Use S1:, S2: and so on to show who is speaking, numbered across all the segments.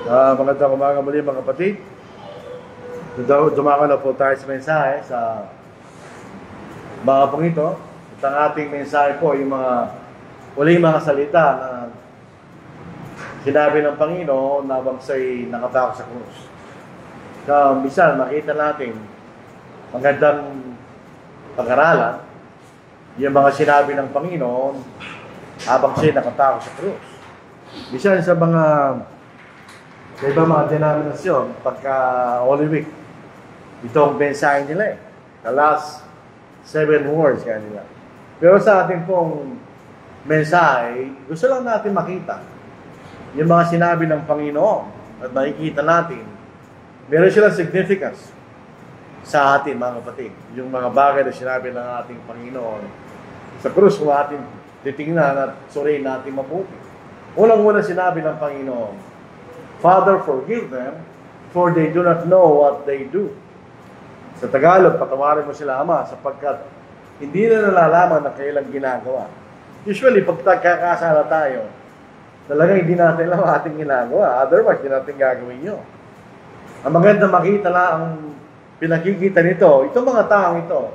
S1: Magandang umaga muli mga kapatid. Dumako na po tayo sa mensahe sa mga pong ito. At ang ating mensahe po, yung uling mga salita na sinabi ng Panginoon na habang siya'y nakatako sa krus. Minsan makita natin magandang pag-aralan yung mga sinabi ng Panginoon habang siya'y nakatako sa krus. Minsan sa ibang mga denominasyon, pagka Holy Week, itong mensahe nila the last 7 words kanila. Pero sa ating pong mensahe, gusto lang natin makita yung mga sinabi ng Panginoon at makikita natin, meron silang significance sa atin mga kapatid. Yung mga bagay na sinabi ng ating Panginoon sa krus, kung ating titingnan at suriin natin mabuti. Unang-una sinabi ng Panginoon, Father, forgive them, for they do not know what they do. Sa Tagalog, patawarin mo sila, Ama, sapagkat hindi na nalalaman na kailang ginagawa. Usually, pag nagkakasala tayo, talagang hindi natin alam ating ginagawa. Otherwise, hindi natin gagawin yun. Ang maganda makita na ang pinakikita nito, itong mga taong ito,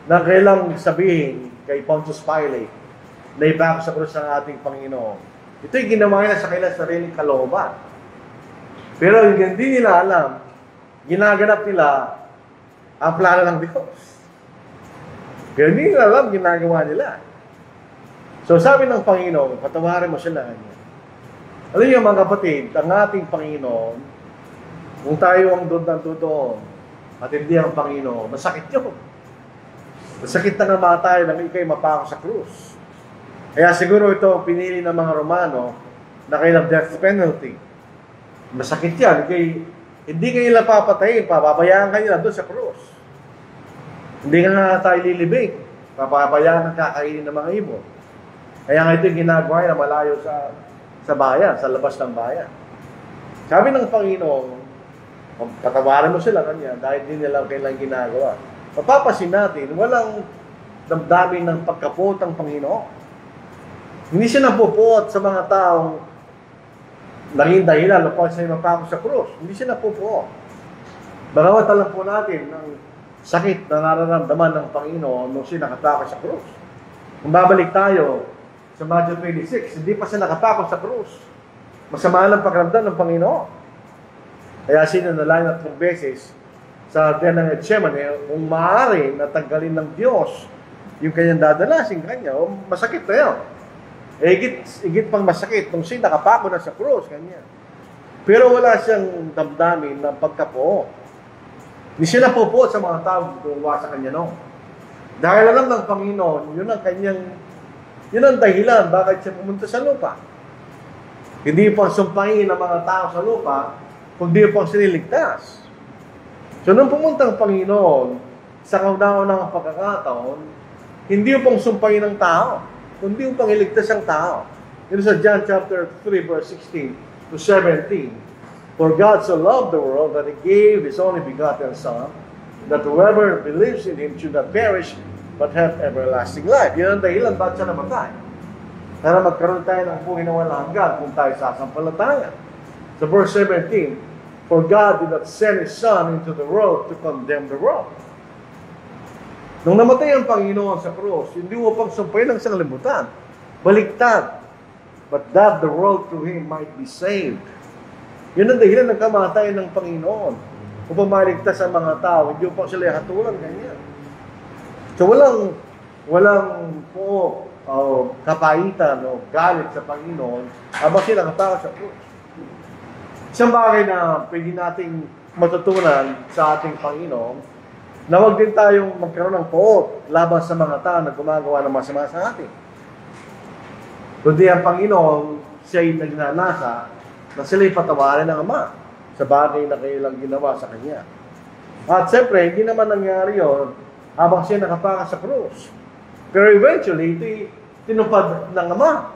S1: na kailang sabihin kay Pontius Pilate, na ipako sa krus ng ating Panginoon. Ito'y ginawa nila sa kailang sariling kalooban. Pero hindi nila alam, ginaganap nila ang plano ng Diyos. Pero hindi nila alam, ginagawa nila. So sabi ng Panginoon, patawarin mo sila. Alam niyo mga kapatid, ang ating Panginoon, kung tayo ang doon at hindi ang Panginoon, masakit yun. Masakit na namatay nang ikay mapako sa krus. Kaya siguro ito pinili ng mga Romano na kailang death penalty. Masakit yan. Hindi kayo nila papatayin. Papabayaan kayo doon sa krus. Hindi ka na tayo lilibig. Papabayaan ang kakainin ng mga ibon. Kaya nga ito yung ginagawa na malayo sa bayan, sa labas ng bayan. Sabi ng Panginoon, patawarin mo sila kanya dahil hindi nila kailang ginagawa. Mapapasin natin, walang damdamin ng pagkapot ang Panginoon. Hindi siya napupuot sa mga taong naging dahilan upang siya mapako sa krus. Hindi siya napupuo. Bagamat alam po natin ang sakit na nararamdaman ng Panginoon nung siya nakatako sa krus. Kung babalik tayo sa Matthew 26, hindi pa siya nakatako sa krus. Masama lang pakiramdam ng Panginoon. Kaya sinanalangin 3 beses sa tiyan ng Gethsemane, kung maaari natanggalin ng Diyos yung kanyang dadalasin kanya, masakit na yun. Higit pang masakit nung siya nakapako na sa krus, kanya. Pero wala siyang damdamin ng pagkapuo. Hindi siya napupuot sa mga tao gumawa sa kanya, no? Dahil alam ng Panginoon, yun ang dahilan bakit siya pumunta sa lupa. Hindi pang sumpahin ng mga tao sa lupa, kundi pang siniligtas. So nung pumunta ang Panginoon sa kauna-unang pagkakataon, hindi pang sumpahin ng tao, kundi yung pangiligtas ang tao. Ito sa John chapter 3, verse 16 to 17. For God so loved the world that He gave His only begotten Son, that whoever believes in Him should not perish, but have everlasting life. Yan ang dahilan bakit siya namatay. Para magkaroon tayo ng buhay na walang hanggan kung tayo sasampalataya. Sa verse 17, For God did not send His Son into the world to condemn the world. Nung namatay ang Panginoon sa krus, hindi upang sumpayin ang sanglibutan. Baliktad. But that the world through Him might be saved. Yun ang dahilan ng kamatayan ng Panginoon. Upang maligtas ang mga tao, hindi upang sila hatulan, ganyan. So walang kapaitan o galit sa Panginoon habang sila nakatao sa krus. Isang bagay na pwede nating matutunan sa ating Panginoon, na huwag din tayong magkaroon ng poot laban sa mga tao na gumagawa ng masama sa atin. Kundi ang Panginoon, siya'y nagnanasa na sila'y patawarin ng Ama sa bagay na kailang ginawa sa Kanya. At siyempre, hindi naman nangyari yun habang siya nakapaka sa krus. Pero eventually, ito'y tinupad ng Ama.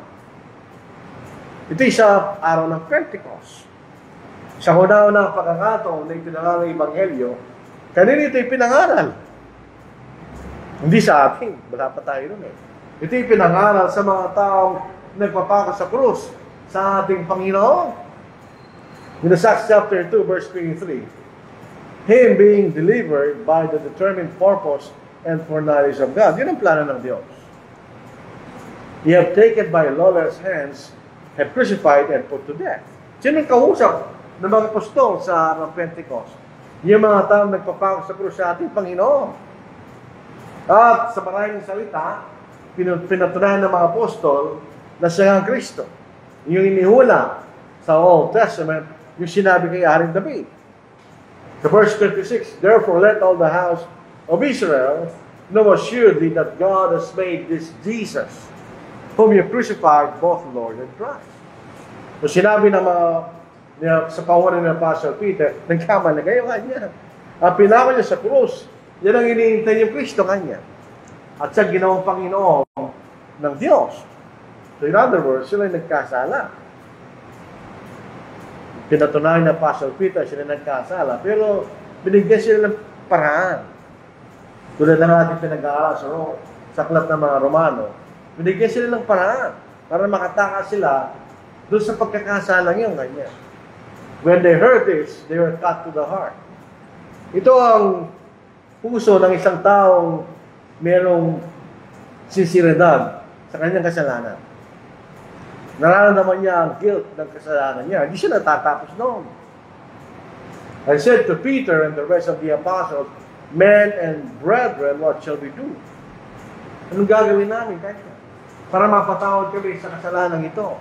S1: Ito'y sa araw ng Pentecost. Sa una-unang pagkakataon na ipinangaral ng Ebanghelyo, kanina ito'y pinangaral. Hindi sa atin. Wala pa tayo nun eh. Ito'y pinangaral sa mga taong nagpapako sa krus sa ating Panginoon. In Acts chapter 2, verse 23, Him being delivered by the determined purpose and foreknowledge of God. Yun ang plano ng Diyos. He have taken by lawless hands, have crucified and put to death. Sino yung kausap ng mga apostol sa araw ng Pentecost? Yung mga taong nagpapako sa krus sa ating Panginoon. At sa maraming salita, pinatunayan ng mga apostol na siya ang Kristo. Yung inihula sa Old Testament, yung sinabi kay Haring David. Sa verse 26, therefore let all the house of Israel know assuredly that God has made this Jesus, whom you crucified, both Lord and Christ. So sinabi ng mga sa pahunan ng Apostle Peter, nagkamali kayo kanya. Ang pinako niya sa krus, yan ang iniintay yung Kristo kanya. At siya ginawang Panginoon ng Diyos. So in other words, sila nagkasala. Pinatunayan ng Apostle Peter, sila nagkasala. Pero binigyan sila ng paraan. Tulad ng ating pinag-aaral sa aklat ng mga Romano, binigyan sila ng paraan para makatakas sila doon sa pagkakasalang yung kanya. When they heard this, they were cut to the heart. Ito ang puso ng isang taong merong sinseridad sa kanyang kasalanan. Nararamdaman niya ang guilt ng kasalanan niya. Hindi siya natatapos noon. I said to Peter and the rest of the apostles, men and brethren, what shall we do? Anong gagawin namin kanya? Para mapatawad kami sa kasalanan ito.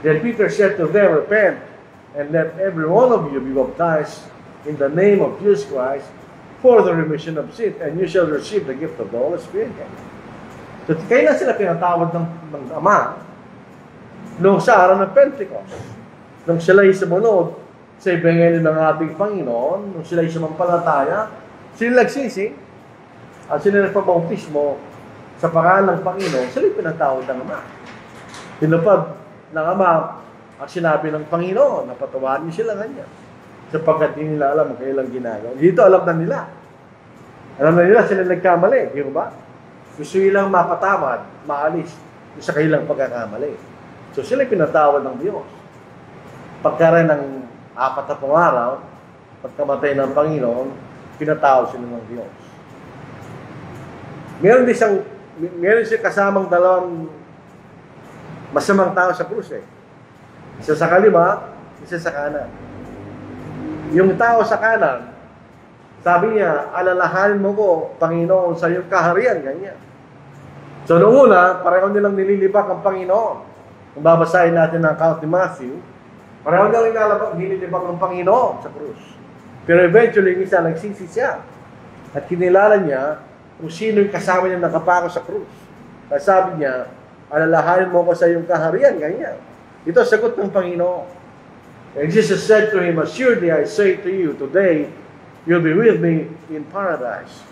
S1: Then Peter said to them, repent, and let every one of you be baptized in the name of Jesus Christ for the remission of sin, and you shall receive the gift of the Holy Spirit. So, kaya na sila pinatawad ng Ama noong sa araw ng Pentecost. Nung sila'y sumunod sa ebanghelyo ng ating Panginoon, nung sila'y sumampalataya, sila nagsisi, at sila nagpabautismo sa pangalan ng Panginoon, sila'y pinatawad ng Ama. Tinupad ng Ama ang sinabi ng Panginoon, napatawarin niyo sila kanya. Sapagkat hindi nila alam kung kailang ginagawa. Dito alam na nila. Alam na nila sila nagkamali. Di ba? Gusto nilang mapatawad, maalis sa kailang pagkakamali. So sila pinatawad ng Diyos. Pagkaroon ng 40 araw, pagkamatay ng Panginoon, pinatawad sila ng Diyos. Meron siyang kasamang dalawang masamang tao sa krus eh. Isa sa kaliwa, isa sa kanan. Yung tao sa kanan, sabi niya, alalahanin mo ko, Panginoon, sa iyong kaharian, ganyan. So noong una, pareho nilang nililibak ang Panginoon. Kung babasahin natin ang account ni Matthew, pareho nilang nililibak ang Panginoon sa krus. Pero eventually, isa nagsisi siya. At kinilala niya kung sino yung kasama niya nakapako sa krus. Kaya sabi niya, alalahanin mo ko sa iyong kaharian, ganyan. Ito sagot ng Panginoon. And Jesus said to him, assuredly I say to you, today you'll be with me in paradise.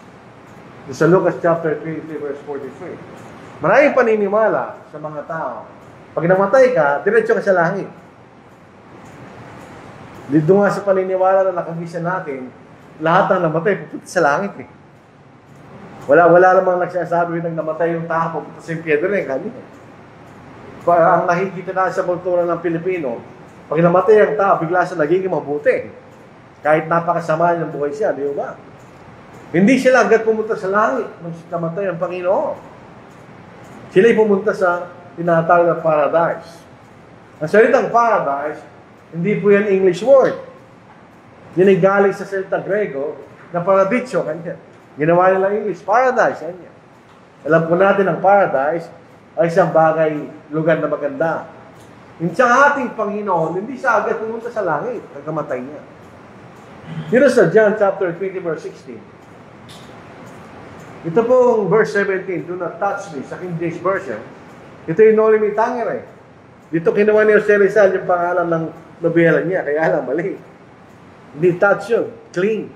S1: Sa Lucas chapter 23, verse 43. Maraming paniniwala sa mga tao. Pag namatay ka, diretso ka sa langit. Dito nga sa paniniwala na nakagisa natin, lahat ng namatay pupunta sa langit eh. Wala namang nagsasabi nang namatay yung tao pupunta sa impyerno eh, kanina. Ang nakikita na sa kultura ng Pilipino, pag namatay ang tao, bigla siya nagiging mabuti. Kahit napakasama ng buhay siya, di ba? Hindi sila agad pumunta sa langit nung namatay ang Panginoon. Sila'y pumunta sa tinatawag na paradise. Ang salitang paradise, hindi po yan English word. Yan ay galing sa salitang Grego na paradisyo, kanya. Ginawa nila English, paradise, kanya. Alam po natin ang paradise ay isang bagay, lugar na maganda. Yung sa ating Panginoon, hindi siya agad pumunta sa langit, pagkamatay niya. Dito sa John chapter 20, verse 16. Ito pong verse 17, do not touch me, sa King James Version. Ito yung Noli Me Tangere. Dito kinuha ni Jose Rizal yung pangalan ng nobela niya, kaya alam, mali. Hindi touch yun, clean.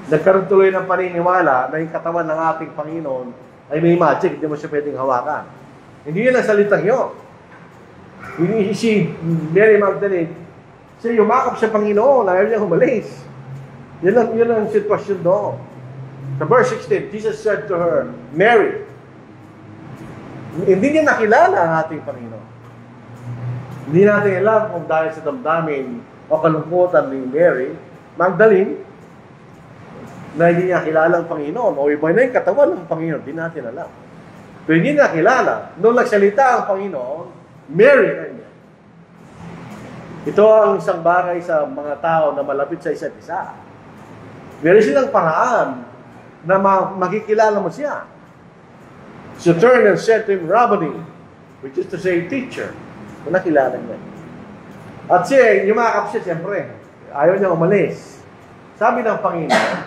S1: Nagkaroon tuloy ng paniniwala na yung katawan ng ating Panginoon ay may magic, hindi mo siya pwedeng hawakan. Hindi yun ang salitang yun. Si Mary Magdalene, siya yumakap sa Panginoon, ayaw niya humalis. Yun ang sitwasyon doon. Sa verse 16, Jesus said to her, Mary. Hindi niya nakilala ang ating Panginoon. Hindi natin alam kung dahil sa damdamin o kalungkutan ni Mary Magdalene na hindi niya kilala ang Panginoon o iba na yung katawan ng Panginoon, hindi natin alam. Pero hindi niya kilala. Nung nagsalita ang Panginoon, Mary kanya. Ito ang isang bagay sa mga tao na malapit sa isa't isa. Meron silang paraan na makikilala mo siya. She turned and said to him, Rabboni, which is to say, teacher. Kung nakilala niya. At siya, yumakap siya, siyempre. Ayaw niya umalis. Sabi ng Panginoon,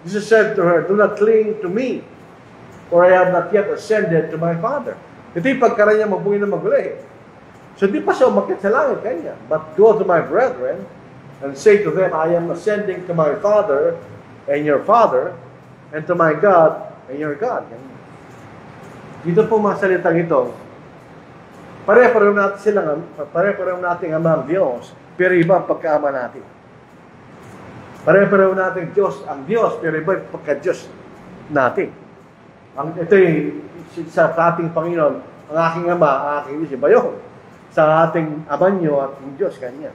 S1: Jesus said to her, do not cling to me, for I have not yet ascended to my Father. Ito yung pagkaroon niya mabuhay na maguli. So di pa siya umakyat sa langit kanya. But go to my brethren and say to them, I am ascending to my Father and your Father, and to my God and your God. Dito po mga salitang ito, pare-pareho natin Ama ang Diyos, pero iba ang pagkaama natin. Pare-pareho natin Diyos ang Diyos, pero iba ang pagka-Diyos natin. Ito'y sa ating Panginoon, ang aking Ama, ang aking Diyos, iba yun. Sa ating Ama niyo at ang Diyos kanya.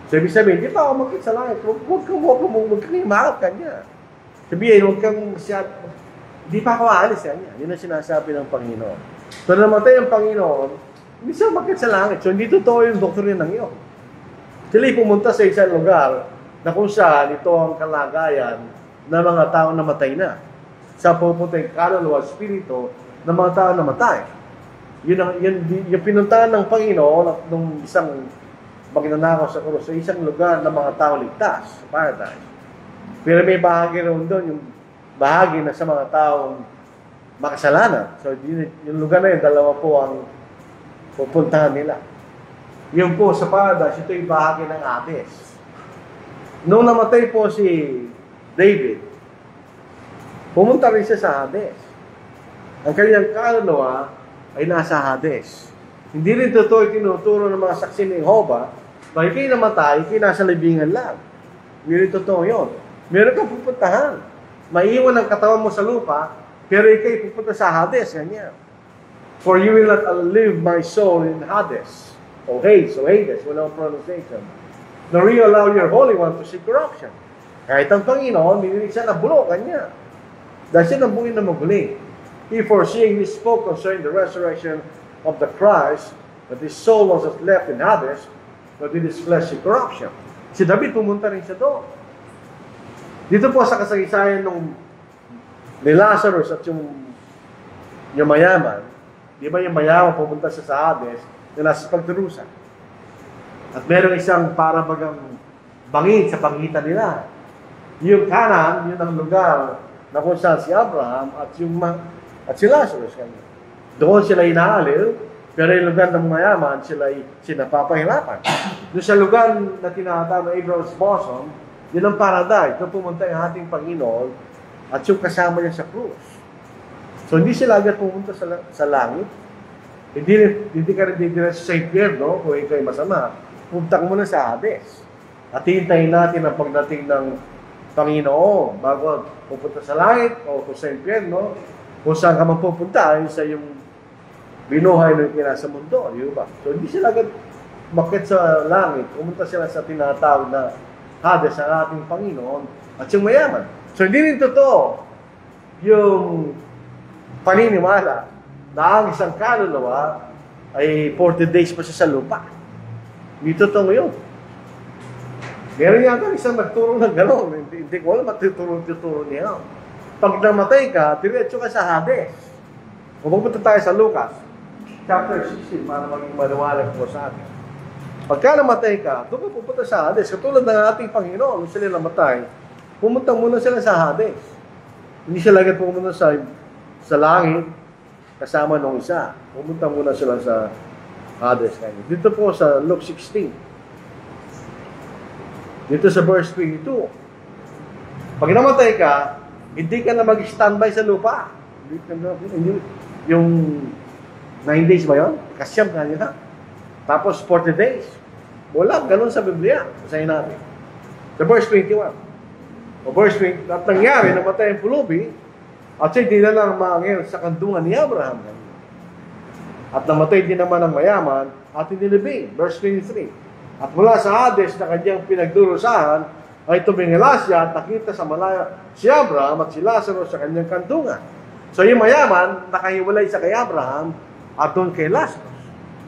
S1: So, ibig sabihin, di pa ako makit sa langit. Huwag kang imakap kanya. Sabihin, huwag kang di pa ako aalis kanya. Yun ang sinasabi ng Panginoon. So, namatay ang Panginoon, hindi siya makit sa langit. So, hindi totoo yung doktrina ng iyo. Sila pumunta sa isang lugar na kung saan ito ang kalagayan ng mga tao na matay na. Sa pupunta yung kaluluwa, spirito ng mga tao na matay. Yung pinuntahan ng Panginoon at nung isang magnanakaw sa krus sa isang lugar ng mga tao ligtas, sa paradise. Pero may bahagi rin doon, yung bahagi na sa mga taong makasalanan. So, yung lugar na yun, dalawa po ang pupuntahan nila. Yung po sa paradise, ito yung bahagi ng Hades. Nung namatay po si David, pumunta rin siya sa Hades. Ang kanyang kaluluwa ay nasa Hades. Hindi rin totoo tinuturo ng mga saksi ng Jehovah na ikay namatay, ikay nasa libingan lang. Hindi rin totoo yun. Meron kang pupuntahan. Maiiwan ang katawan mo sa lupa, pero ikay pupunta sa Hades, ganyan. For you will not live my soul in Hades. O Hades, walang pronunciation. Nor you allow your Holy One to see corruption. Kahit ang Panginoon, binilig siya na bulo, kanya. Dahil siya nabuhin na maguli. He foreseeing this spoke concerning the resurrection of the Christ, that his soul was left in Hades, but in his flesh in corruption. Si David, pumunta rin siya doon. Dito po sa kasaysayan ni Lazarus at yung mayaman, di ba yung mayaman pumunta siya sa Hades, na nasa pagdurusa. At meron isang parabagang bangin sa pangitan nila. Yung kanan, yun ang lugar na kung saan si Abraham at si Lazarus. Doon sila inaalil, pero yung lugar ng mayaman, sila napapahirapan. Doon sa lugar na tinatawag na Abraham's bosom, yun ang paradise. Doon pumunta yung ating Panginoon at yung kasama niya sa krus. So, hindi sila agad pumunta sa langit. Hindi ka rin didiretso sa impyerno kung ikaw ay masama. Pumunta ka muna sa Hades. At hintayin natin ang pagdating ng Panginoon bago pupunta sa langit o kung sa impyerno, kung saan ka mapupunta ayon sa yung binuhay ng kinasa mundo. Di ba? So, hindi sila agad makit sa langit. Pumunta sila sa tinatawag na Hades ang ating Panginoon at yung mayaman. So, hindi rin totoo yung paniniwala na ang isang kaluluwa ay 40 days pa siya sa lupa. Hindi totoo yun. Meron yata isang nagturo ng gano'n. Hindi ko alam matuturo niya. Pag namatay ka, diretso ka sa Hades. Kung magpunta tayo sa Lucas, chapter 16, para maging maliwalag po sa atin. Pagka namatay ka, doon ka pupunta sa Hades. Katulad ng ating Panginoon, nung sila namatay, pumunta muna sila sa Hades. Hindi sila agad pumunta sa langit, kasama nung isa. Pumunta muna sila sa Hades. Dito po sa Luke 16. Dito sa verse 22. Pag namatay ka, hindi ka na mag-standby sa lupa. Yung 9 days ba yun? Kasyam ka nila. Tapos 40 days. Wala, ganun sa Biblia. Basahin natin. Sa verse 21. O verse 20, at nangyari, namatay ang pulubi, at siya dinala ang mga angel sa kandungan ni Abraham. At namatay din naman ang mayaman at inilibing. Verse 23. At mula sa Hades na kanyang pinagdurusahan, ay tumingala siya at nakita sa malaya si Abraham at si Lazarus sa kanyang kantungan. So yung mayaman, nakahiwalay sa kay Abraham at doon kay Lazarus.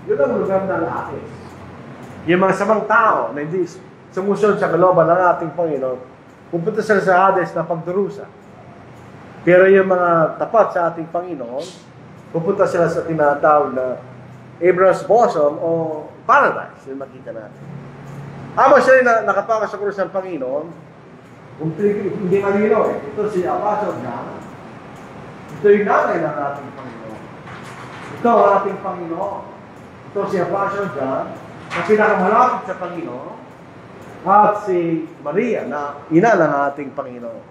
S1: Yun ang lugar ng Hades. Yung mga samang tao na hindi sumusunod sa kalooban ng ating Panginoon, pupunta sila sa Hades na pagdurusa. Pero yung mga tapat sa ating Panginoon, pupunta sila sa tinatawag na Abraham's bosom o paradise. Yung makita natin. Habang siya nakapakas sa krus ng Panginoon, hindi malino eh. Ito si Apostle John. Ito yung nanay ng ating Panginoon. Ito ang ating Panginoon. Ito si Apostle John, na pinakamalapit sa Panginoon, at si Maria, na ina ng ating Panginoon.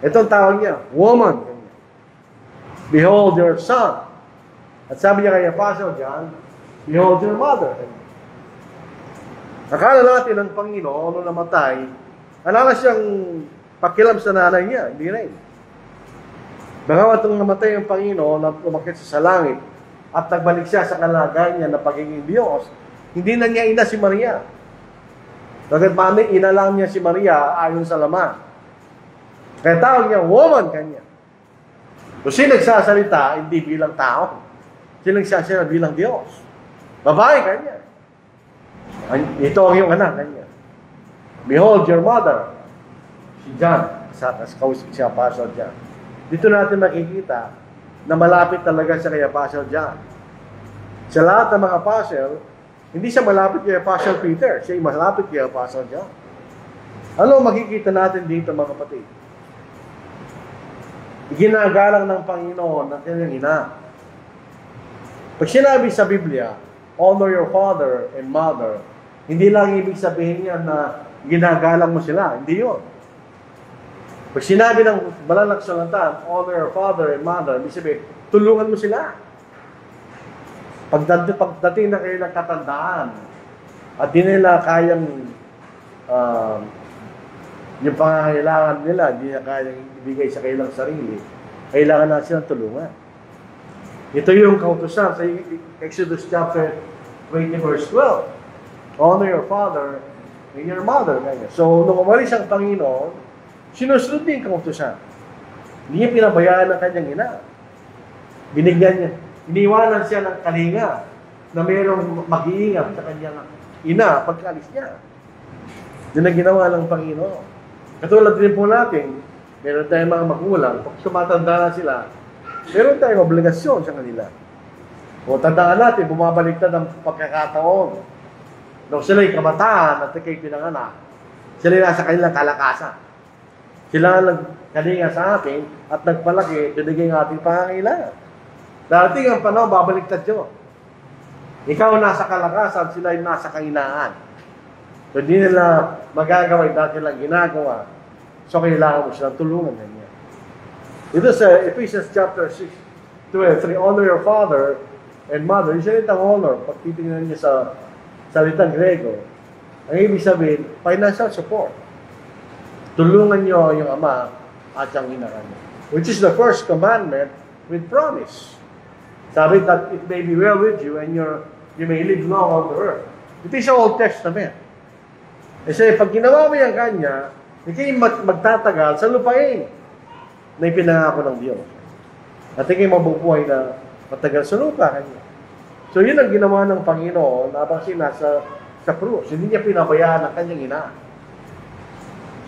S1: Ito ang tawag niya, woman. Behold your son. At sabi niya kay Apostle John, behold your mother. Akala natin ang Panginoon nung namatay, alala siyang pakilam sa nanay niya. Hindi rin. Bagamat nung namatay ang Panginoon, umakyat siya sa langit, at nagbalik siya sa kalagayan niya na pagiging Diyos, hindi na niya ina si Maria. Bakit mami, ina lang niya si Maria ayon sa laman. Kaya tawag niya, woman kanya. Kung siya nagsasalita, hindi bilang tao. Siya nagsasalita bilang Diyos. Babae kanya. Ito ang iyong anak kanya. Behold your mother. Si John, si Apostle John. Dito natin makikita na malapit talaga siya kay Apostle John. Sa lahat ng mga apostle, hindi siya malapit kay Apostle Peter. Siya ay malapit kay Apostle John. Ano makikita natin dito mga kapatid? Ginagalang ng Panginoon ng kanyang ina. Pag sinabi sa Biblia, honor your father and mother, hindi lang ibig sabihin niya na ginagalang mo sila. Hindi yun. Pag sinabi ng banal na kasulatan, honor your father and mother, ibig sabihin, tulungan mo sila. Pagdating na kayo ng katandaan, at di nila kayang yung pangangailangan nila, di na kayang ibigay sa kanilang sarili, kailangan na silang tulungan. Ito yung kautusan sa Exodus chapter 20 verse 12. Honor your father and your mother. So, nung umalis ang Panginoon, sinusunod din ang kautusan. Hindi niya pinabayaan ng kanyang ina. Binigyan niya. Iniwanan siya ng kalinga na mayroong mag-iingat sa kanyang ina pagkaalis niya. Yun ang ginawa ng Panginoon. Katulad din po natin, meron tayong mga magulang, pag tumatanda na sila, meron tayong obligasyon sa kanila. O tandaan natin, bumabaliktad ang pagkakataon. Nung sila'y kabataan at ikay pinanganak, sila'y nasa kanilang kalakasan. Sila ang nagkalinga sa atin at nagpalaki, binigay ng ating pangangailangan. Darating ang panahon, babaliktad yun. Ikaw nasa kalakasan, sila ay nasa kahinaan. So, hindi nila magagawa yung dati lang ginagawa. So, kailangan mo silang tulungan niya. Ito sa Ephesians chapter 6, 2-3, honor your father and mother. Yung salitang honor, pag titingnan niyo sa salitang Grego, ang ibig sabihin, financial support. Tulungan niyo yung ama at yung ina niyo. Which is the first commandment with promise. Sabi that it may be well with you and you may live long on the earth. Ito is Old Testament. Kasi pag ginawa mo yung kanya, ikay magtatagal sa lupain na ipinangako ng Diyos. At ikay mabubuhay na matagal sa lupa kanya. So yun ang ginawa ng Panginoon habang siya sa krus. Hindi niya pinabayaan ang kanyang ina.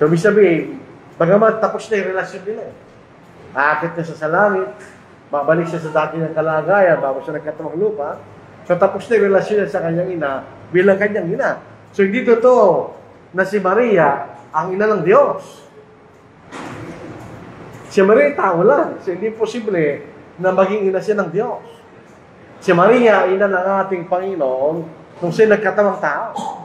S1: So ibig sabihin, bagamat tapos na yung relasyon nila. Aakit na siya sa langit, babalik siya sa dati ng kalagayan, bago siya nagkatawang lupa. So tapos na yung relasyon niya sa kanyang ina bilang kanyang ina. So hindi totoo na si Maria ang ina ng Diyos. Si Maria tao lang. So hindi posible na maging ina siya ng Diyos. Si Maria, ina ng ating Panginoon, nung siya nagkatawang tao.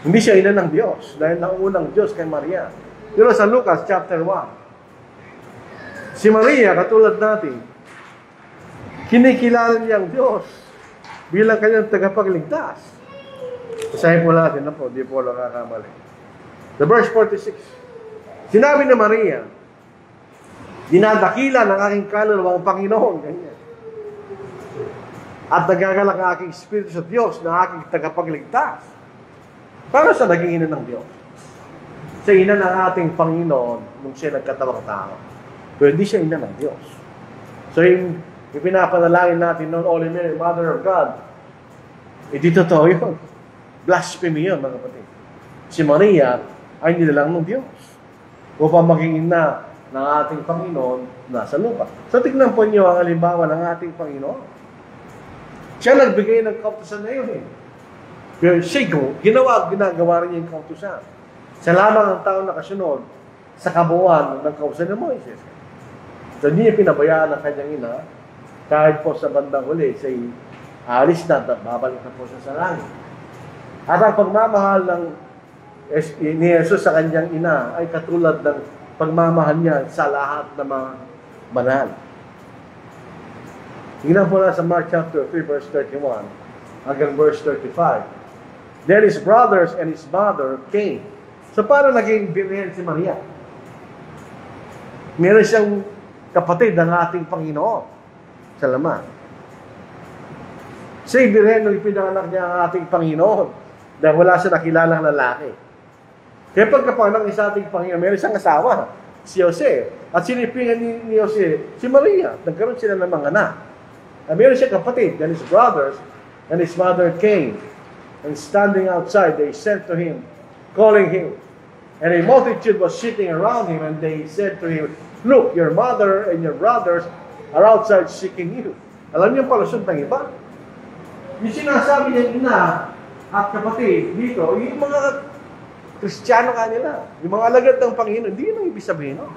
S1: Hindi siya ina ng Diyos, dahil naunang Diyos kay Maria. Pero sa Lucas chapter 1, si Maria, katulad natin, kinikilala niya ang Diyos bilang kanyang tagapagligtas. Basahin po natin na po, di po nakakamali. The verse 46. Sinabi ni Maria, dinadakila ng aking kaluluwa ang Panginoon. Ganyan. At nagagalak ang aking Espiritu sa Diyos na aking tagapagligtas. Para sa naging ina ng Diyos. Siya ina ng ating Panginoon nung siya nagkatawang tao. Pero hindi siya ina ng Diyos. So yung ipinapanalangin natin noon, Holy Mary, Mother of God, hindi totoo yun. Blasphemy yun, mga kapatid. Si Maria ay nilalang ng Diyos upang maging ina ng ating Panginoon nasa lupa. So tignan po niyo ang halimbawa ng ating Panginoon. Siya nagbigay ng kautusan na yun eh. Pero siya ginagawa rin niya yung kautusan. Siya lamang ang tao na kasunod sa kabuuan ng kautusan ng Moises. So hindi niya pinabayaan ang kanyang ina kahit po sa bandang huli siya alis na at babalik na po siya sa langit. At ang pagmamahal ni Jesus sa kanyang ina ay katulad ng pagmamahal niya sa lahat ng mga banal. Tingnan po na sa Mark chapter 3 verse 31 hanggang verse 35. Then his brothers and his mother came. So paano naging birhen si Maria? Meron siyang kapatid ng ating Panginoon sa laman. Siya birhen nung ipinanganak niya ang ating Panginoon dahil wala siya nakilalang lalaki. Kaya pagkapanganak niya sa ating Panginoon, meron siyang asawa, si Jose. At sinipingan ni Jose, si Maria. Nagkaroon sila ng mga anak. At meron siya kapatid, then his brothers and his mother came. And standing outside, they sent to him, calling him. And a multitude was sitting around him, and they said to him, "Look, your mother and your brothers are outside seeking you." Alam niyo ang palusot ng iba? Yung sinasabi niya ina at kapatid dito, yung mga Kristiyano kanila, yung mga alagad ng Panginoon, hindi yun ang ibig sabihin. No?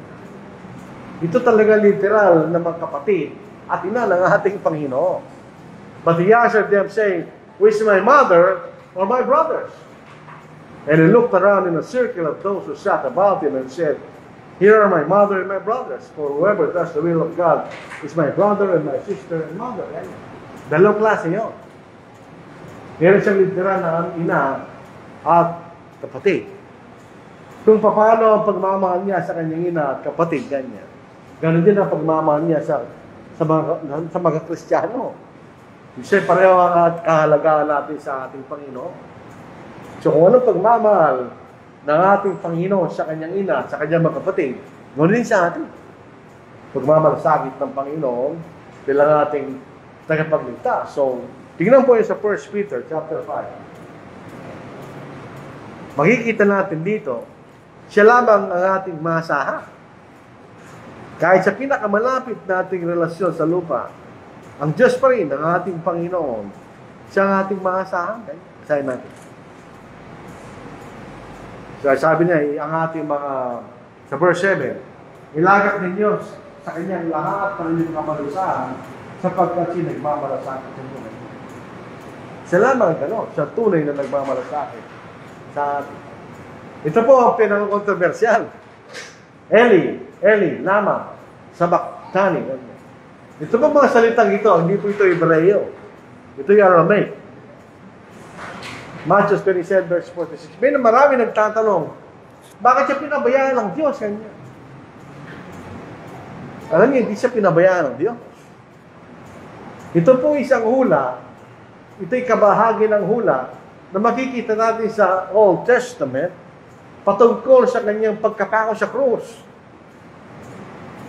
S1: Ito talaga literal na mga kapatid at ina ng ating Panginoon. But he answered them saying, "Who is my mother or my brothers?" And he looked around in a circle of those who sat about him and said, "Here are my mother and my brothers, for whoever does the will of God is my brother and my sister and mother." Dalawang klase yun. Meron siyang literal na ina at kapatid. Kung paano ang pagmamahal niya sa kanyang ina at kapatid, ganyan. Ganon din ang pagmamahal niya sa mga Kristiyano. Kasi pareho ang kahalagaan natin sa ating Panginoon. So kung anong pagmamahal ng ating Panginoon sa kanyang ina at sa kanyang mga kapatid, ganoon din sa atin. Pagmamalasakit ng Panginoon bilang ating tagapagligtas. So, tingnan po yun sa 1 Peter chapter 5. Makikita natin dito, siya lamang ang ating maasahan. Kahit sa pinakamalapit nating relasyon sa lupa, ang Diyos pa rin, ang ating Panginoon, siya ang ating maasahan. Basahin natin. So, sabi niya, ang ating mga, sa verse 7, ilagak ninyo sa kanyang lahat ng inyong kamalusahan sapagkat siya nagmamalasakit sa inyo. Siya lamang gano'n, siya tunay na nagmamalasakit sa atin. Ito po ang pinaka-controversial. Eli, lama, sabachthani. Ito po mga salitang ito, hindi po ito Hebreo. Ito yung Aramaic. Matthew 27 verse 46. May marami nagtatanong, bakit siya pinabayaan ng Diyos kanya? Alam niyo, hindi siya pinabayaan ng Diyos. Ito po isang hula, ito'y kabahagi ng hula na makikita natin sa Old Testament patungkol sa kanyang pagkapako sa krus.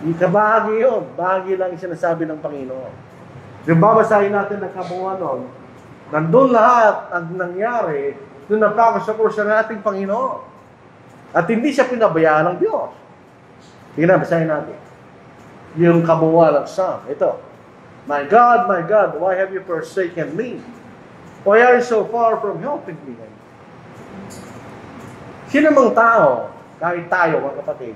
S1: Yung kabahagi yun, bahagi lang yung sinasabi ng Panginoon. Yung babasahin natin ng kabuuan nun, nandun lahat ang nangyari nung napako sa krus ng ating Panginoon. At hindi siya pinabayaan ng Diyos. Tingnan, basahin natin. Yung kabuuan ng Psalm. Ito. My God, why have you forsaken me? Why are you so far from helping me? Sino mang tao, kahit tayo, mga kapatid,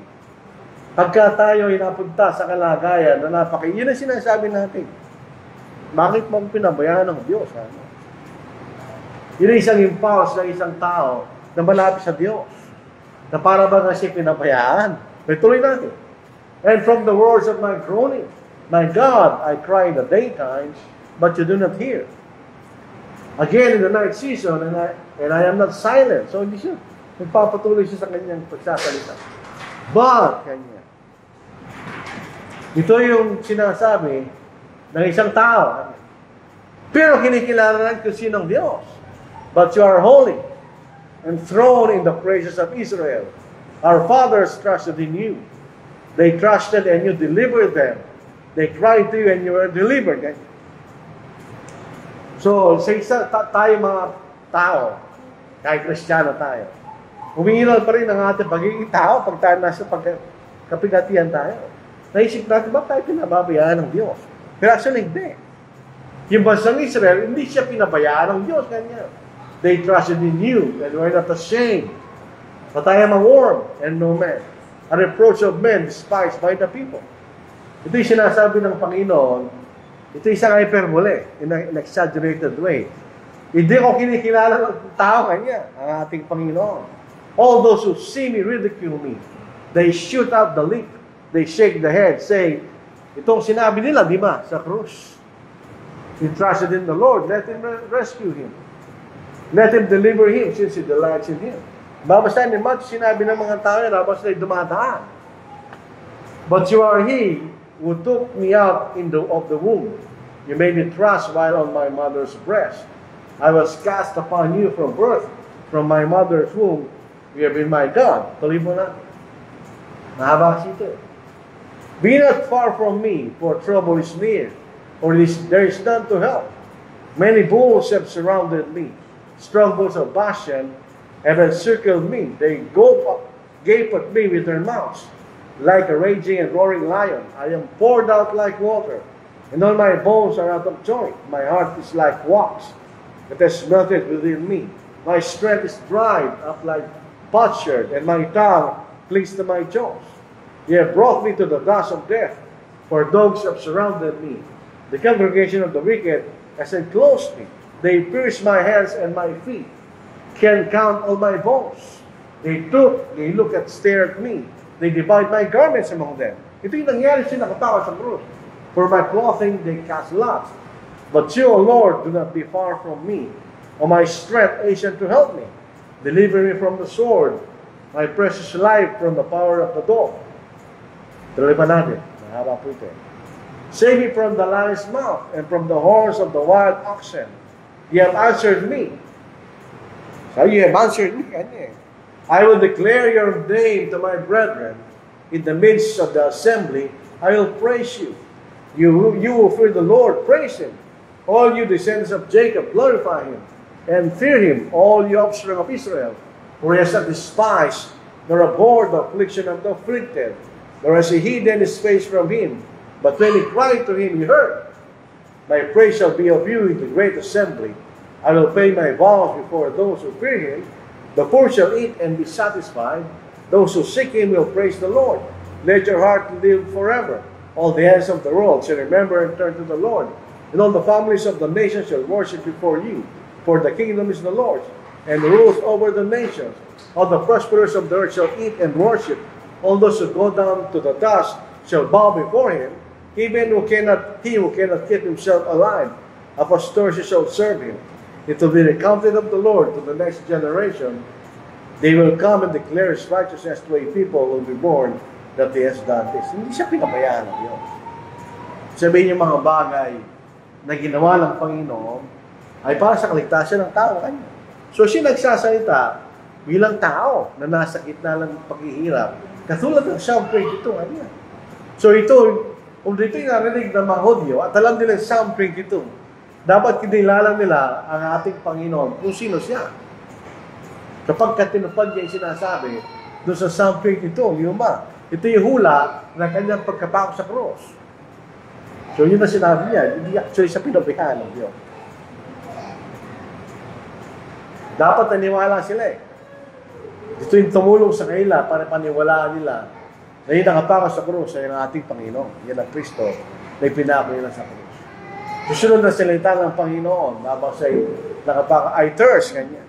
S1: pagka tayo ay napunta sa kalagayan na yun ang sinasabi natin. Bakit mo pinabayaan ng Diyos? Yun ang isang impulse ng isang tao na malapit sa Diyos. Na para ba nga siya pinabayaan? May tuloy natin. And from the words of my groaning, my God, I cry in the daytime, but you do not hear. Again in the night season, and I am not silent. So hindi siya. Nagpapatuloy siya sa kanyang pagsasalita. But, kanya. Ito yung sinasabi ng isang tao. Pero kinikilala natin kung sinong Diyos. But you are holy, enthroned in the praises of Israel. Our fathers trusted in you. They trusted and you delivered them. They cried to you and you were delivered. So, sa isa, tayo mga tao, kahit Kristiyano tayo, humingiral pa rin ang ating pagiging tao pag tayo nasa kapigatian tayo. Naisip natin, ba tayo pinababayaan ng Diyos? Pero actually, hindi. Yung bansang Israel, hindi siya pinabayaan ng Diyos. Kanya. They trusted in you and were not ashamed. But I am a worm and no man, a reproach of men despised by the people. Ito yung sinasabi ng Panginoon, ito isang hyperbole, in an exaggerated way. Hindi ko kinikilala ng tao kanya, ang ating Panginoon. All those who see me ridicule me. They shoot out the lip. They shake the head, saying, itong sinabi nila, di ba, sa krus. He trusted in the Lord, let Him rescue him. Let Him deliver him since He delights in him. Babasahin ni Matthew, sinabi ng mga tao yan, habang sila'y dumadaan. But you are He who took me out of the womb. You made me trust while on my mother's breast. I was cast upon you from birth. From my mother's womb, you have been my God. Tuloy mo na. Mahaba kasi ito. Be not far from me, for trouble is near, or there is none to help. Many bulls have surrounded me. Strongholds of Bashan have encircled me. They gape at me with their mouths. Like a raging and roaring lion, I am poured out like water, and all my bones are out of joint. My heart is like wax, it has melted within me. My strength is dried up like potsherd, and my tongue clings to my jaws. You have brought me to the dust of death, for dogs have surrounded me. The congregation of the wicked has enclosed me. They pierce my hands and my feet, can count all my bones. They look stare at me. They divide my garments among them. Ito yung nangyari siya nakatawa sa krus. For my clothing they cast lots. But you, O Lord, do not be far from me. O my strength, hasten to help me. Deliver me from the sword, my precious life from the power of the dog. Tuloy pa natin. Mahaba po ito. Save me from the lion's mouth and from the horns of the wild oxen. You have answered me. So you have answered me. I will declare your name to my brethren. In the midst of the assembly, I will praise you. You who fear the Lord, praise Him. All you descendants of Jacob, glorify Him. And fear Him, all you offspring of Israel. For He has not despised, nor abhorred the affliction of the afflicted, nor has He hidden His face from him. But when he cried to Him, He heard. My praise shall be of you in the great assembly. I will pay my vows before those who fear Him. The poor shall eat and be satisfied. Those who seek Him will praise the Lord. Let your heart live forever. All the ends of the world shall remember and turn to the Lord. And all the families of the nations shall worship before you. For the kingdom is the Lord's, and rules over the nations. All the prosperous of the earth shall eat and worship. All those who go down to the dust shall bow before Him. Even he who cannot keep himself alive, a posterity shall serve him. It will be recounted of the Lord to the next generation. They will come and declare His righteousness to a people who will be born that He has done this. Hindi siya pinabayaan ng Diyos. Sabihin yung mga bagay na ginawa ng Panginoon ay para sa kaligtasan ng tao kanya. So siya nagsasalita bilang tao na nasa gitna ng paghihirap. Katulad ng Psalm 22 kanya. So ito, kung dito yung narinig ng mga Hudyo at alam nila Psalm 22, dapat kinilala nila ang ating Panginoon kung sino siya. Kapag katinupad niya yung sinasabi doon sa Psalm 22, yung ba? Ito yung hula na kanyang pagkapako sa cross. So yun na sinabi niya, hindi actually sa pinabihan ng Diyos. Dapat naniwala sila eh. Ito yung tumulong sa kanila para paniwalaan nila na yung nakapako sa krus ay ang ating Panginoon. Yan ang Kristo na ipinako nila sa krus. Susunod na salita ng Panginoon habang siya nakapako, I thirst, ganyan.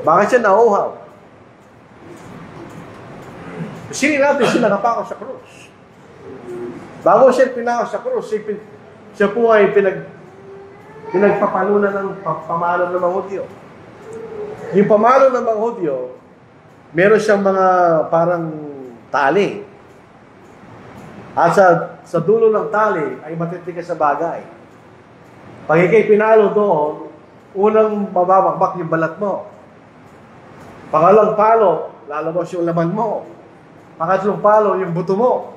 S1: Bakit siya nauhaw? Kasi natin siya nakapako sa krus. Bago siya pinako sa krus, siya po ay pinagpapalunan ng pamalo ng mga Hudyo. Yung pamalo ng mga Hudyo, meron siyang mga parang tali. At sa dulo ng tali ay matitigas sa bagay. Pag ikay pinalo doon, unang mababakbak yung balat mo. Pangalang palo, lalabas yung laman mo. Pangatlong palo, yung buto mo.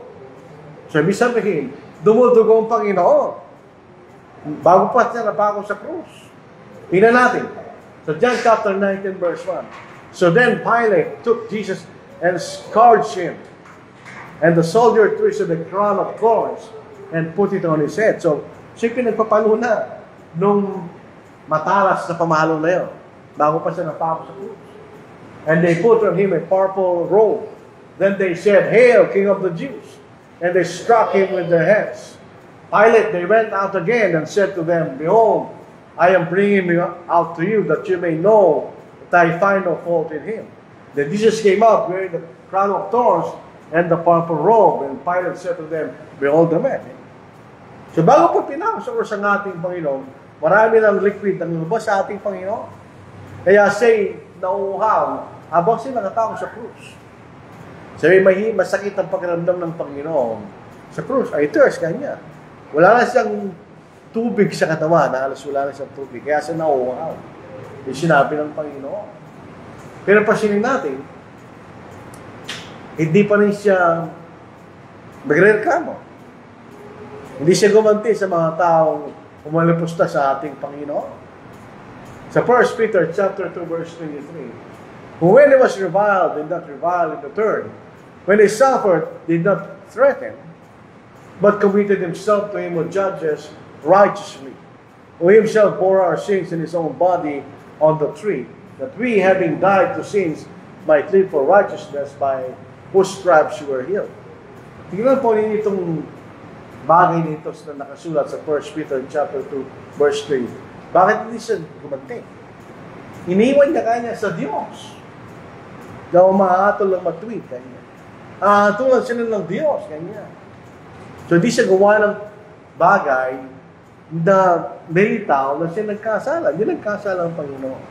S1: So, ibig sabihin, dumudugo ang Panginoon. Bago pa siya napako sa krus. Tingnan natin. So, John chapter 19, verse 1. So then Pilate took Jesus and scourged him. And the soldier twisted the crown of thorns and put it on his head. So, siya pinagpapalo na nung matalas na pamalo na yun. Bago pa siya napako sa krus. And they put on him a purple robe. Then they said, "Hail, King of the Jews!" And they struck him with their hands. Pilate, they went out again and said to them, "Behold, I am bringing him out to you that you may know that I find no fault in him." Then Jesus came out wearing the crown of thorns and the purple robe. And Pilate said to them, "Behold the man." So bago pa pinapasok ang ating Panginoon, marami ng liquid ang lumabas sa ating Panginoon. Kaya siya'y nauuhaw habang siya nakatao sa krus. Sabi, masakit ang pakiramdam ng Panginoon sa krus. Ay, thirst kanya. Wala na siyang tubig sa katawan. Halos wala na siyang tubig. Kaya siya nauuhaw. Yung sinabi ng Panginoon. Pero pasinin natin, hindi pa rin siya magre-reklamo. Hindi siya gumanti sa mga taong umalipusta sa ating Panginoon. Sa 1 Peter chapter 2, verse 23, who when he was reviled, did not revile in return. When he suffered, did not threaten, but committed himself to him who judges righteously, who himself bore our sins in his own body on the tree, that we, having died to sins, might live for righteousness, by whose stripes you were healed. Tingnan po ninyo itong bagay nito na nakasulat sa 1 Peter chapter 2, verse 3. Bakit hindi siya gumanti? Iniwan niya kanya sa Diyos. Daw maaatol lang matuwid kanya. Tulad sila ng Diyos kanya. So hindi siya gawa ng bagay na meritaw na siya nagkasala. Hindi nagkasala ang Panginoon.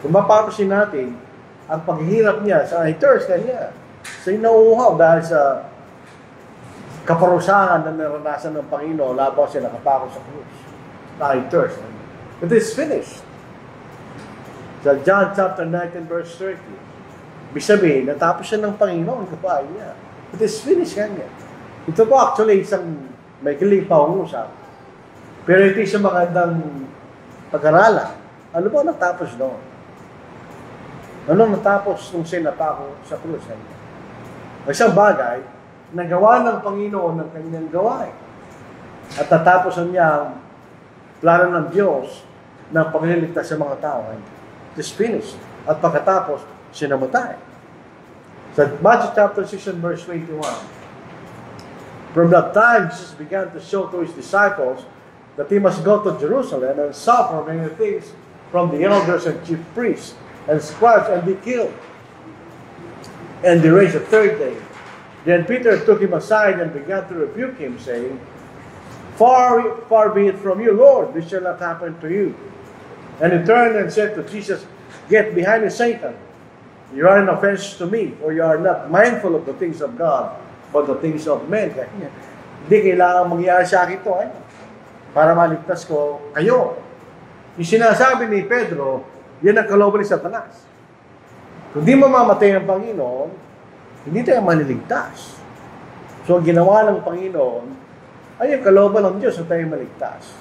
S1: Kung mapapasin natin, ang paghihirap niya sa haters kanya, sa nauuhaw dahil sa kaparusahan na naranasan ng Panginoon laban siya nakapako sa krus. Na haters. It is finished. Sa John chapter 19 verse 30, ibig sabihin, natapos siya ng Panginoon, kapahay niya. It is finished kanya. Ito po actually isang may kiling pangungusap. Pero ito isang magandang pag-aralan. Ano ba natapos doon? Ano natapos nung siya napako sa krus kanya? Isang bagay, nagawa ng Panginoon ng kanyang gawain. At natapos niya ang plano ng Diyos na pagliligtas sa mga tao. It is finished. At pagkatapos, siya namatay. Sa Matthew chapter 6 and verse 21, from that time, Jesus began to show to his disciples that he must go to Jerusalem and suffer many things from the elders and chief priests and scribes and be killed, and be raised the third day. Then Peter took him aside and began to rebuke him, saying, Far be it from you, Lord, this shall not happen to you. And he turned and said to Jesus, Get behind me, Satan. You are an offense to me, for you are not mindful of the things of God, but the things of men. Hindi kailangan mangyari sa akin ito, para maligtas ko kayo. Yung sinasabi ni Pedro, yan ang kalooban ni Satanas. Kung di mamamatay ang Panginoon, hindi tayo maliligtas. So, ginawa ng Panginoon ay yung kalooban ng Diyos na tayo maligtas.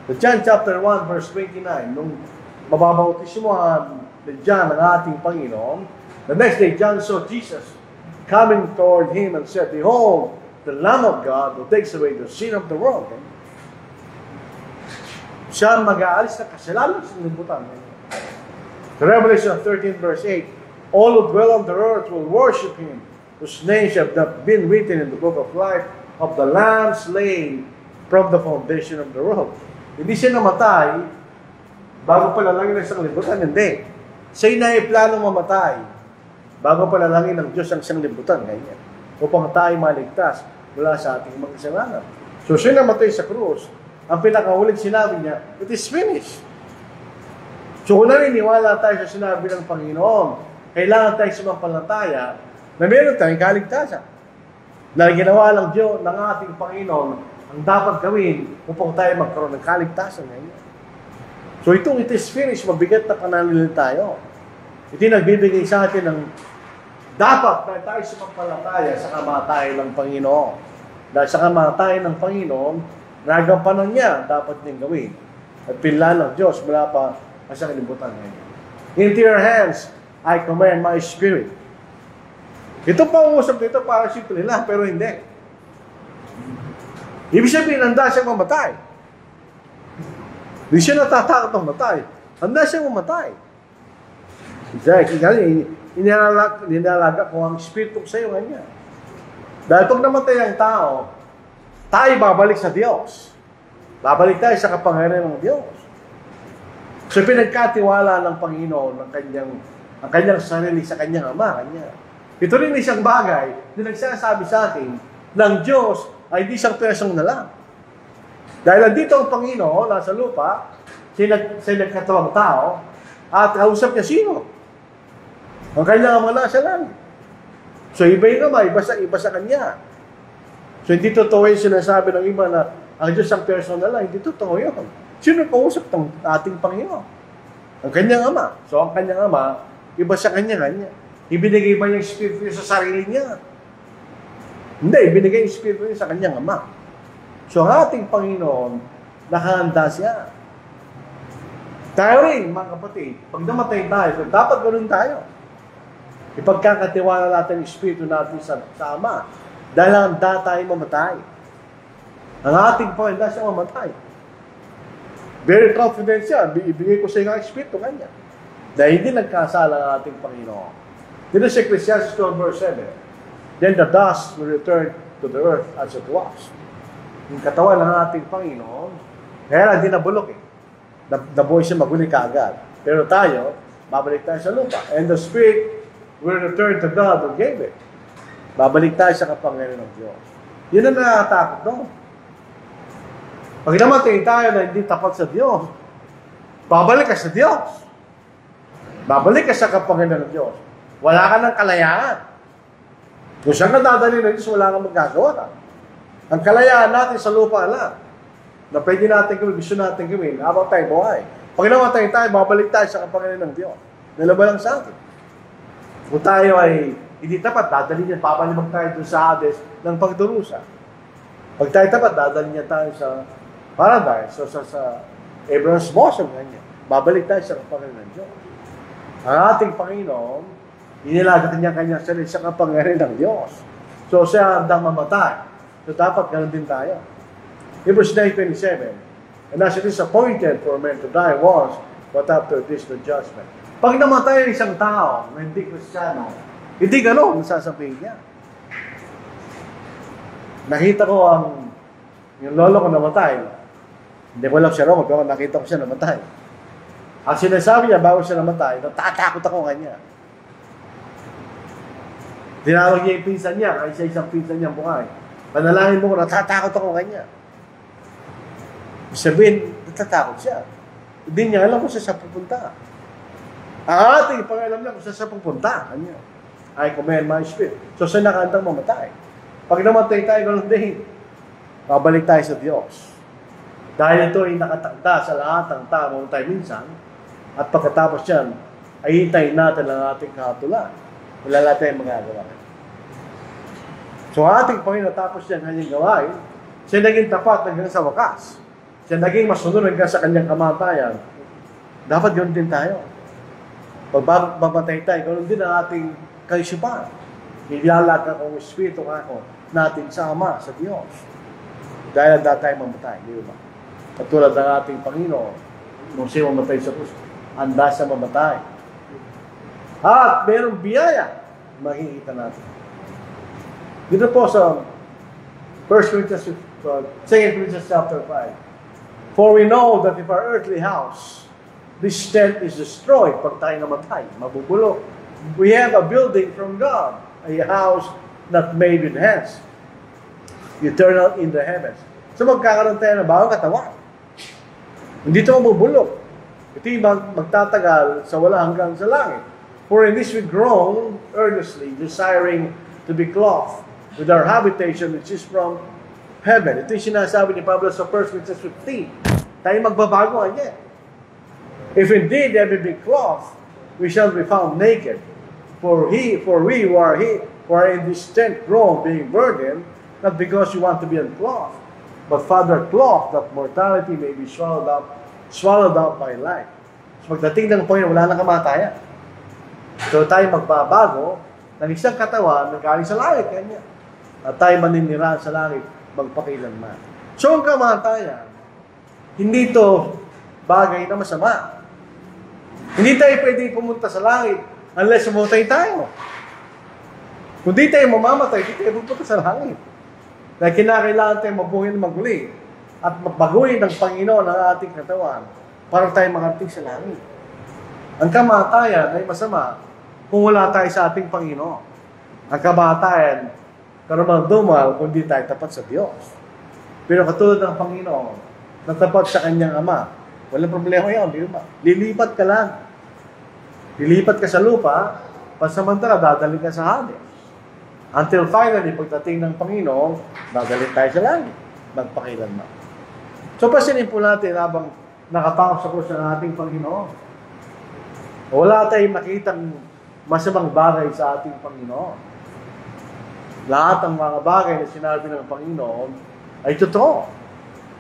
S1: So, John chapter 1, verse 29, nung mababautismuhan ni John ang ating Panginoon, the next day, John saw Jesus coming toward him and said, Behold, the Lamb of God who takes away the sin of the world. Siya mag-aalis na kasalanan sa libutan. The Revelation 13, verse 8, all who dwell on the earth will worship him, whose names have not been written in the book of life of the Lamb slain from the foundation of the world. Hindi siya namatay bago palalangin ng isang libutan. Hindi. Siya'y naiplanong mamatay bago palalangin ng Diyos ang isang libutan. Ganyan. Upang tayo maligtas mula sa ating mga kasalanan. So siya namatay sa krus. Ang pinakahuling sinabi niya, it is finished. So kung naniniwala tayo sa sinabi ng Panginoon, kailangan tayo sumampalataya na meron tayong kaligtasan. Na ginawa ng Diyos, ng ating Panginoon, ang dapat gawin upang tayo magkaroon ng kaligtasan ngayon. So itong it is finished, mabigat na pananalil tayo. Ito nagbibigay sa atin ng dapat na tayo sumampalataya sa kamatayan ng Panginoon. Dahil sa kamatayan ng Panginoon, nagampanan niya, dapat niyang gawin. At pinlan ng Diyos mula pa sa kalibutan ngayon. Into your hands, I command my spirit. Ito pangusap dito para simple lang, pero hindi. Ibig sabihin, handa siyang mamatay. Hindi siya natatakot ng mamatay. Handa siyang mamatay. Inalaga ko ang espiritu sa iyo kanya. Dahil pag namatay ang tao, tayo babalik sa Diyos. Babalik tayo sa kapangyarihan ng Diyos. So pinagkatiwala ng Panginoon ang kanyang sarili sa kanyang Ama. Ito rin isang bagay na nagsasabi sa atin ng Diyos ay di isang persong na lang. Dahil nandito ang Panginoon, nasa lupa, siya nagkatawang tao, at kausap niya sino? Ang kanyang Ama nasa langit. So iba yun naman, iba sa kanya. So hindi totoo yung sinasabi ng iba na ang Diyos ang persong na lang, hindi totoo yun. Sino kausap ng ating Panginoon? Ang kanyang Ama. So ang kanyang Ama, iba sa kanya. Ibinigay ba yung Espiritu niya sa sarili niya? Hindi, ibinigay yung Espiritu niya sa kanyang Ama. So, ang ating Panginoon, nakahanda siya. Tayo rin, mga kapatid, pag namatay tayo, dapat ganoon tayo. Ipagkakatiwala natin yung Espiritu natin sa Ama. Dahil handa tayo mamatay. Ang ating Panginoon, handa siya mamatay. Very confident siya. Ibigay ko sa iyo ang Espiritu kanya. Dahil hindi nagkasala ang ating Panginoon. Dito sa Ecclesiastes 12 verse 7, then the dust will return to the earth as it was. Yung katawan ng ating Panginoon, kaya hindi nabulok eh. Nabuhay siya maguli kaagad. Pero tayo, babalik tayo sa lupa. And the Spirit will return to God who gave it. Babalik tayo sa kapangyarihan ng Diyos. Yun ang nakakatakot doon. Pag namatay tayo na hindi tapat sa Diyos, babalik ka sa Diyos. Babalik ka sa kapangyarihan ng Diyos. Wala ka ng kalayaan. Kung saan ka dadali ng Diyos, wala kang magagawa. Ang kalayaan natin sa lupa lang, na pwede natin gawin, gusto natin gawin, habang tayo buhay. Pag namatay tayo, babalik tayo sa kapangyarihan ng Diyos. Nalaban lang sa atin. Kung tayo ay hindi tapat, dadali niya, papalimag tayo doon sa Hades ng pagdurusa. Pag tayo tapat, dadali niya tayo sa paradise, so sa Abraham's bosom, ganyan. Babalik tayo sa kapangyarihan ng Diyos. Ang ating Panginoon, inilagat niya kanyang sarili sa kapangyarihan ng Diyos. So, siya handang mamatay. So, dapat ganoon din tayo. Hebrews 9:27, and as it is appointed for men to die once, but after this, the judgment. Pag namatay ang isang tao na hindi Kristiyano, hindi ganoon sasabihin niya. Nakita ko yung lolo ko namatay. Hindi ko alam siya ron, pero nakita ko siya namatay. Ang sinasabi niya, bago siya namatay, natatakot ako kanya. Tinawag niya yung pinsan niya, kaysa isang pinsan niya buhay. Panalangin mo ko, natatakot ako kanya. Sabihin, natatakot siya. Hindi niya alam kung saan pupunta. Ang ating pangalam niya kung saan pupunta. Kanya. I command my spirit. So, saan nakandang mamatay? Pag namatay tayo, ganoon din. Babalik tayo sa Diyos. Dahil ito ay nakatakda sa lahat ng tao mamatay minsan, at pagkatapos yan, ay hintayin natin ang ating kahatulan. Wala lang tayong magagawa. So, ating Panginoon, tapos yan kanyang gawain, siya naging tapat hanggang sa wakas. Siya naging masunod hanggang sa kanyang kamatayan. Dapat ganoon din tayo. Pag mamatay tayo, ganoon din ang ating kaisipan. Ilalagak ang Espiritu ako natin sa Ama, sa Diyos. Dahil handa tayo mamatay, di ba? Katulad ng ating Panginoon, nung siya mamatay sa krus, handa siya mamatay. At mayroong biyaya, makikita natin. Dito po sa 2 Corinthians chapter 5. For we know that if our earthly house, this tent is destroyed, pag tayo namatay, mabubulok, we have a building from God, a house not made with hands, eternal in the heavens. So magkakaroon tayo ng bagong katawan. Hindi ito mabubulok. Ito yung magtatagal sa wala hanggang sa langit. For in this we groan earnestly, desiring to be clothed with our habitation which is from heaven. Ito yung sinasabi ni Pablo sa 1 Corinthians 15. Tayo magbabago again. If indeed there be cloth, we shall be found naked. For we who are in this tent grow, being burdened, not because you want to be unclothed, but Father cloth, that mortality may be swallowed up by life. So pagdating ng Panginoon, wala nang kamatayan. So tayo magbabago ng isang katawan na galing sa langit. Kanya. At tayo maninirahan sa langit magpakilanman. So ang kamatayan, hindi ito bagay na masama. Hindi tayo pwede pumunta sa langit unless mamatay tayo. Kung di tayo mamamatay, di tayo pupunta sa langit. Dahil kinakailangan tayo mabuhay na maguli at magbaguhin ng Panginoon ang ating katawan para tayo makarating sa langit. Ang kamatayan ay masama kung wala tayo sa ating Panginoon. Ang kamatayan, karumal-dumal kung di tayo tapat sa Diyos. Pero katulad ng Panginoon, na tapat sa Kanyang Ama, walang problema yun, di ba? Lilipat ka lang. Lilipat ka sa lupa, pansamantala, dadalhin ka sa Hades. Until finally, pagdating ng Panginoon, dadalhin tayo sa langit. Magpakilanman. So, pasinin po natin habang nakapangok sa krus ng ating Panginoon. Wala tayong makitang masamang bagay sa ating Panginoon. Lahat ng mga bagay na sinabi ng Panginoon ay totoo.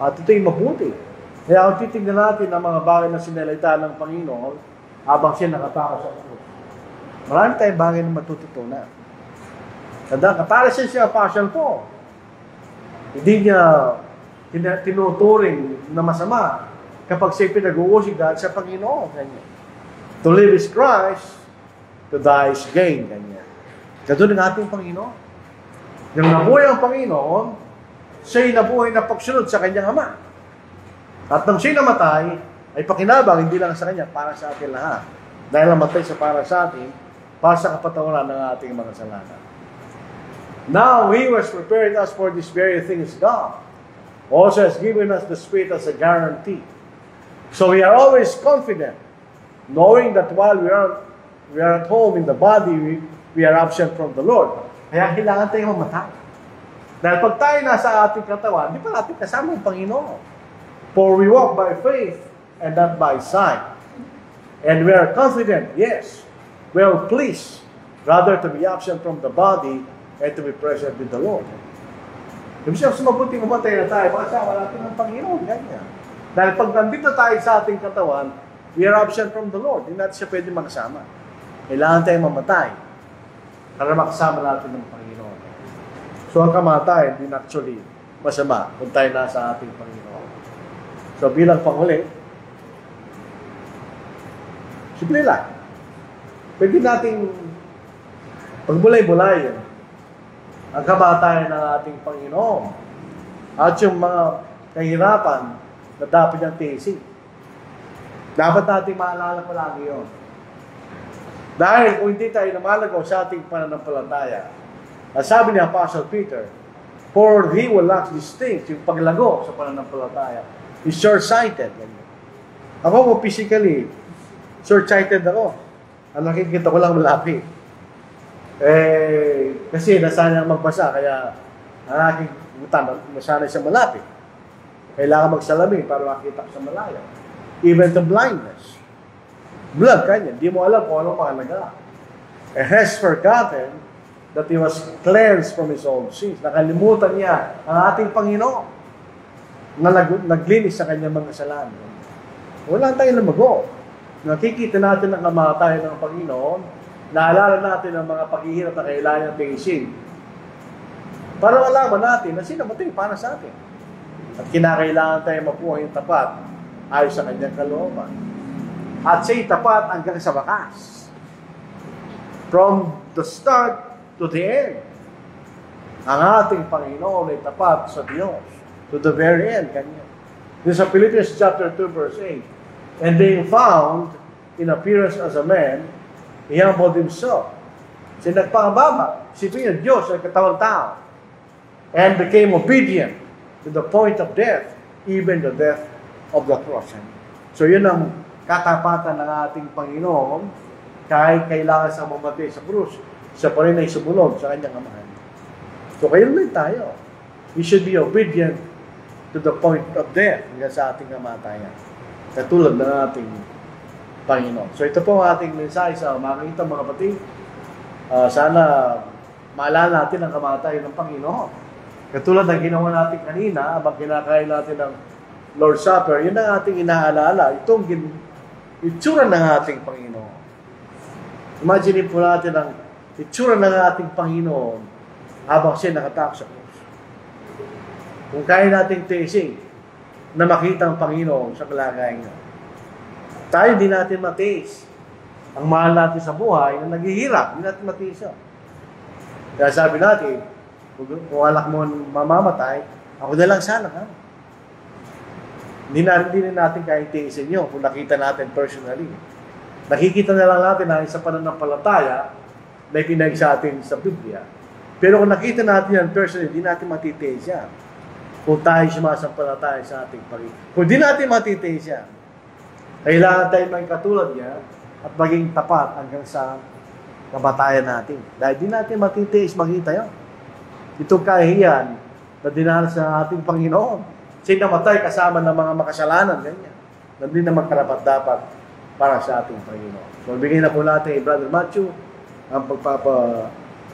S1: At ito'y mabuti. Kaya kung titignan natin ang mga bagay na sinalita ng Panginoon habang siya nakatao sa krus, marami tayong bagay na matututunan. Para siya partial po. Hindi niya tinuturing na masama kapag siya pinag-uusig sa Panginoon. Ganyan. To live is Christ, to die is gain. Ganyan. Ganun ang ating Panginoon. Yung nabuhay ang Panginoon, siya'y nabuhay na pagsunod sa Kanyang Ama. At nang siya'y namatay, ay pakinabang hindi lang sa Kanya, para sa atin lahat. Dahil namatay siya para sa atin, para sa kapatawaran ng ating mga kasalanan. Now, He was preparing us for this very thing is God. Also has given us the Spirit as a guarantee. So we are always confident, knowing that while we are at home in the body, we are absent from the Lord. Kaya kailangan tayong mamatay. Dahil pag tayo nasa ating katawan, di pa natin kasama ang Panginoon. For we walk by faith and not by sight. And we are confident, yes, well pleased, rather to be absent from the body and to be present with the Lord. Ibig sabihin, mabuting mamatay na tayo, makasama natin ang Panginoon. Ganyan. Dahil pag nandito tayo sa ating katawan, we are absent from the Lord. Hindi natin siya pwede makasama. Kailangan tayong mamatay para makasama natin ng Panginoon. So ang kamatayan, din actually masama kung tayo nasa ating Panginoon. So bilang panghuli, simple lang. Pwede nating pagbulay-bulayan ang kamatayan ng ating Panginoon at yung mga kahirapan na dapat niyang tiisin. Dapat natin maalala ko lagi yun. Dahil kung hindi tayo namalagaw sa ating pananampalataya, sabi ni Apostle Peter, for he will lack distinct, yung paglago sa pananampalataya, is short-sighted. Ako po physically, short-sighted ako. Ang nakikita ko lang malapit. Kasi nasanay magbasa, kaya ang aking utang, nasanay sa malapit. Kailangan magsalamin para makita sa malayo. Even the blindness. Blood, kanya. Di mo alam kung anong mahalaga. And has forgotten that he was cleansed from his own sins. Nakalimutan niya ang ating Panginoon na naglinis sa kanyang mga kasalanan. Wala tayong lumago. Nakikita natin ang kamatayan ng Panginoon, naalala natin ang mga paghihirap na kailangan tiisin. Para malaman natin na sino matay para sa atin. At kinakailangan tayo mapuhay yung tapat ayon sa kanyang kalooban. At siya'y tapat hanggang sa wakas. From the start to the end. Ang ating Panginoon ay tapat sa Diyos. To the very end. Kanya. This is Philippians chapter 2 verse 8. And being found in appearance as a man, he humbled himself. Siya nagpakababa. Isipin niya, Diyos ay katawang tao. And became obedient to the point of death, even the death of the cross. So yun ang katapatan ng ating Panginoon, kahit kailangan sa mamatay sa krus, siya pa rin ay sumunod sa kanyang amahan. So kayo rin tayo. We should be obedient to the point of death hanggang sa ating kamatayan. Katulad ng ating Panginoon. So ito po ang ating mensahe sa makikita mga kapatid. Sana maalala natin ang kamatayan ng Panginoon. Katulad ng ginawa natin kanina, habang kinakain natin ng Lord's Supper, yun ang ating inaalala. Itong itsura ng ating Panginoon. Imagine po natin ang itsura ng ating Panginoon habang siya nakatakot sa krus. Kung kaya nating tiisin na makita ang Panginoon sa kalagayan niya, tayo di natin matiis ang mahal natin sa buhay na naghihirap, di natin matiis yun. Kaya sabi natin, kung anak mo mamamatay, ako na lang sana. Ha? Hindi na natin kaya tiisin yun kung nakita natin personally. Nakikita na lang natin na sa pananampalataya na ipinag sa atin sa Biblia. Pero kung nakita natin yan personally, hindi natin matitiis yan. Kung tayo sumasampalataya sa ating Panginoon. Kung hindi natin matitiis yan, kailangan tayo maging katulad niya at maging tapat hanggang sa kamatayan natin. Dahil di natin matitiis makita yun. Itong kahihiyan na dinanas sa ating Panginoon. Siya namatay kasama ng mga makasalanan. Ganyan. Na hindi naman karapat-dapat para sa ating Panginoon. So, bigay na po natin kay Brother Matthew ang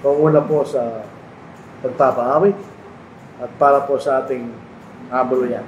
S1: panguna po sa pagpapaawit at para po sa ating abuluyan.